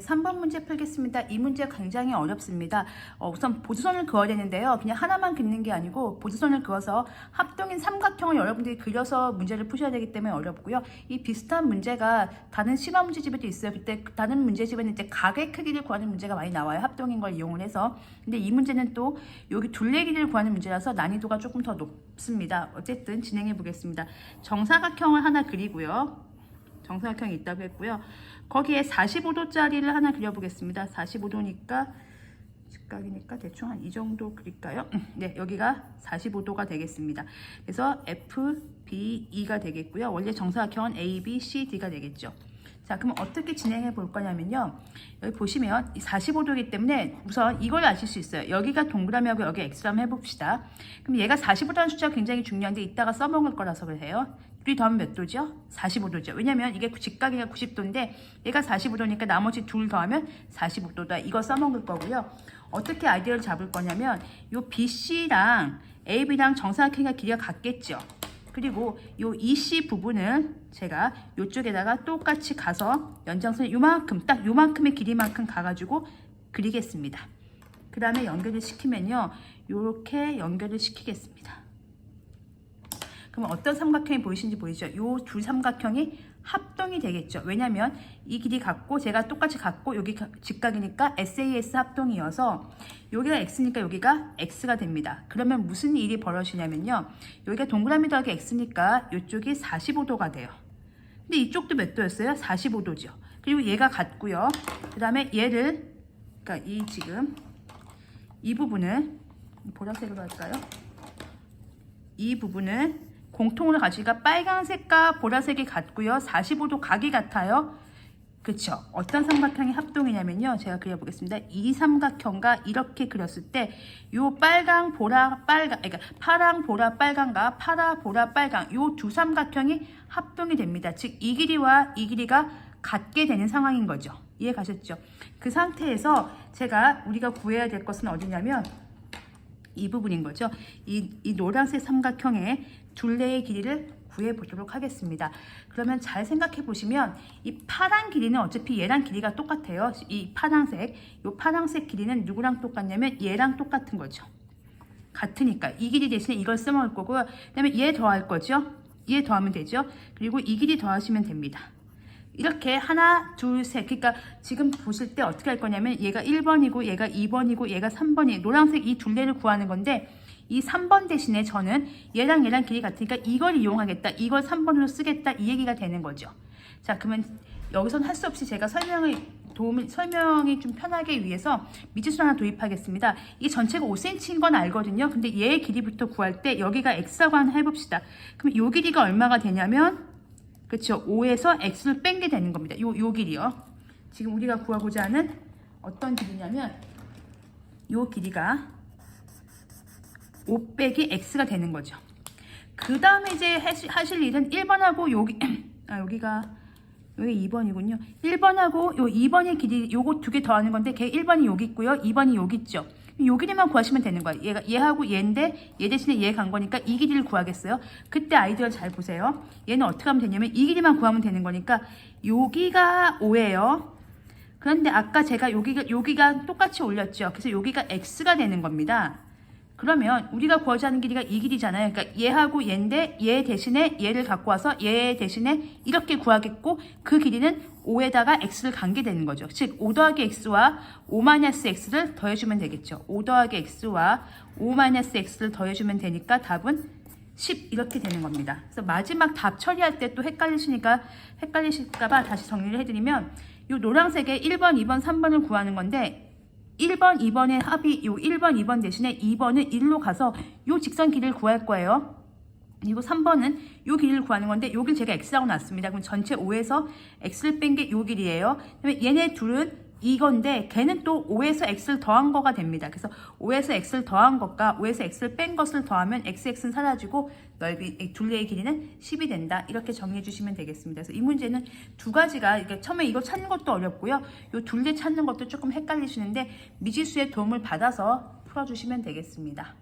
3번 문제 풀겠습니다. 이 문제 굉장히 어렵습니다. 우선 보조선을 그어야 되는데요. 그냥 하나만 긋는 게 아니고 보조선을 그어서 합동인 삼각형을 여러분들이 그려서 문제를 푸셔야 되기 때문에 어렵고요. 이 비슷한 문제가 다른 실험 문제집에도 있어요. 그때 다른 문제집에는 이제 각의 크기를 구하는 문제가 많이 나와요. 합동인 걸 이용을 해서. 근데 이 문제는 또 여기 둘레 길이를 구하는 문제라서 난이도가 조금 더 높습니다. 어쨌든 진행해 보겠습니다. 정사각형을 하나 그리고요. 정사각형이 있다고 했고요. 거기에 45도짜리를 하나 그려보겠습니다. 45도니까 직각이니까 대충 한 이 정도 그릴까요? 네, 여기가 45도가 되겠습니다. 그래서 F, B, E가 되겠고요. 원래 정사각형은 A, B, C, D가 되겠죠. 자, 그럼 어떻게 진행해 볼 거냐면요. 여기 보시면 45도이기 때문에 우선 이걸 아실 수 있어요. 여기가 동그라미하고 여기 X를 한번 해봅시다. 그럼 얘가 45도라는 숫자가 굉장히 중요한데 이따가 써먹을 거라서 그래요. 둘이 더하면 몇 도죠? 45도죠. 왜냐면 이게 직각이가 90도인데 얘가 45도니까 나머지 둘 더하면 45도다. 이거 써먹을 거고요. 어떻게 아이디어를 잡을 거냐면 요 BC랑 AB랑 정사각형의 길이가 같겠죠. 그리고 요 EC 부분을 제가 이쪽에다가 똑같이 가서 연장선을 요만큼 딱 요만큼의 길이만큼 가가지고 그리겠습니다. 그 다음에 연결을 시키면요 요렇게 연결을 시키겠습니다. 그럼 어떤 삼각형이 보이시는지 보이죠? 요 두 삼각형이 합동이 되겠죠. 왜냐면 이 길이 같고 제가 똑같이 같고 여기 직각이니까 SAS 합동이어서 여기가 X니까 여기가 X가 됩니다. 그러면 무슨 일이 벌어지냐면요. 여기가 동그라미 더하기 X니까 이쪽이 45도가 돼요. 근데 이쪽도 몇 도였어요? 45도죠. 그리고 얘가 같고요. 그 다음에 얘를 그러니까 이 지금 이 부분을 보라색으로 할까요? 이 부분을 공통으로 가지니까 빨간색과 보라색이 같고요. 45도 각이 같아요. 그렇죠? 어떤 삼각형이 합동이냐면요. 제가 그려보겠습니다. 이 삼각형과 이렇게 그렸을 때 요 빨강, 보라, 빨강, 그러니까 파랑, 보라, 빨강과 파라, 보라, 빨강 요 두 삼각형이 합동이 됩니다. 즉 이 길이와 이 길이가 같게 되는 상황인 거죠. 이해 가셨죠? 그 상태에서 우리가 구해야 될 것은 어디냐면 이 부분인 거죠. 이 노란색 삼각형의 둘레의 길이를 구해 보도록 하겠습니다. 그러면 잘 생각해 보시면 이 파란 길이는 어차피 얘랑 길이가 똑같아요. 이 파란색, 이 파란색 길이는 누구랑 똑같냐면 얘랑 똑같은 거죠. 같으니까 이 길이 대신에 이걸 써먹을 거고요. 그다음에 얘 더할 거죠. 얘 더하면 되죠. 그리고 이 길이 더하시면 됩니다. 이렇게 하나, 둘, 셋. 그러니까 지금 보실 때 어떻게 할 거냐면 얘가 1번이고 얘가 2번이고 얘가 3번이에요. 노란색 이 둘레를 구하는 건데 이 3번 대신에 저는 얘랑 길이 같으니까 이걸 이용하겠다. 이걸 3번으로 쓰겠다. 이 얘기가 되는 거죠. 자, 그러면 여기서는 할 수 없이 제가 설명이 좀 편하게 위해서 미지수 하나 도입하겠습니다. 이게 전체가 5cm인 건 알거든요. 근데 얘의 길이부터 구할 때 여기가 x라고 하나 해봅시다. 그럼 이 길이가 얼마가 되냐면 그렇죠. 5에서 x를 뺀 게 되는 겁니다. 요 길이요. 지금 우리가 구하고자 하는 어떤 길이냐면 요 길이가 5 빼기 x가 되는 거죠. 그 다음에 이제 하실 일은 1번하고 여기가 2번이군요. 1번하고 요 2번의 길이 요거 두 개 더하는 건데 걔 1번이 여기 있고요. 2번이 여기 있죠. 요 길이만 구하시면 되는 거예요. 얘하고 얘인데 얘 대신에 얘 간 거니까 이 길이를 구하겠어요. 그때 아이디어를 잘 보세요. 얘는 어떻게 하면 되냐면 이 길이만 구하면 되는 거니까 여기가 5예요. 그런데 아까 제가 여기가 똑같이 올렸죠. 그래서 여기가 x가 되는 겁니다. 그러면 우리가 구하자 하는 길이가 이 길이잖아요. 그러니까 얘하고 얘인데 얘 대신에 얘를 갖고 와서 얘 대신에 이렇게 구하겠고 그 길이는 5에다가 x를 간 게 되는 거죠. 즉 5 더하기 x와 5 마이너스 x를 더해주면 되겠죠. 5 더하기 x와 5 마이너스 x를 더해주면 되니까 답은 10 이렇게 되는 겁니다. 그래서 마지막 답 처리할 때 또 헷갈리실까봐 다시 정리를 해드리면 이 노란색의 1번, 2번, 3번을 구하는 건데 1번, 2번의 합이 요 1번, 2번 대신에 2번은 1로 가서 요 직선 길이를 구할 거예요. 그리고 3번은 요 길이를 구하는 건데 요길 제가 x라고 놨습니다. 그럼 전체 5에서 x를 뺀 게 요 길이에요. 그다음에 얘네 둘은 이건데 걔는 또 5에서 x를 더한 거가 됩니다. 그래서 5에서 x를 더한 것과 5에서 x를 뺀 것을 더하면 x는 사라지고 둘레의 길이는 10이 된다. 이렇게 정리해 주시면 되겠습니다. 그래서 이 문제는 두 가지가 처음에 이거 찾는 것도 어렵고요. 요 둘레 찾는 것도 조금 헷갈리시는데 미지수의 도움을 받아서 풀어주시면 되겠습니다.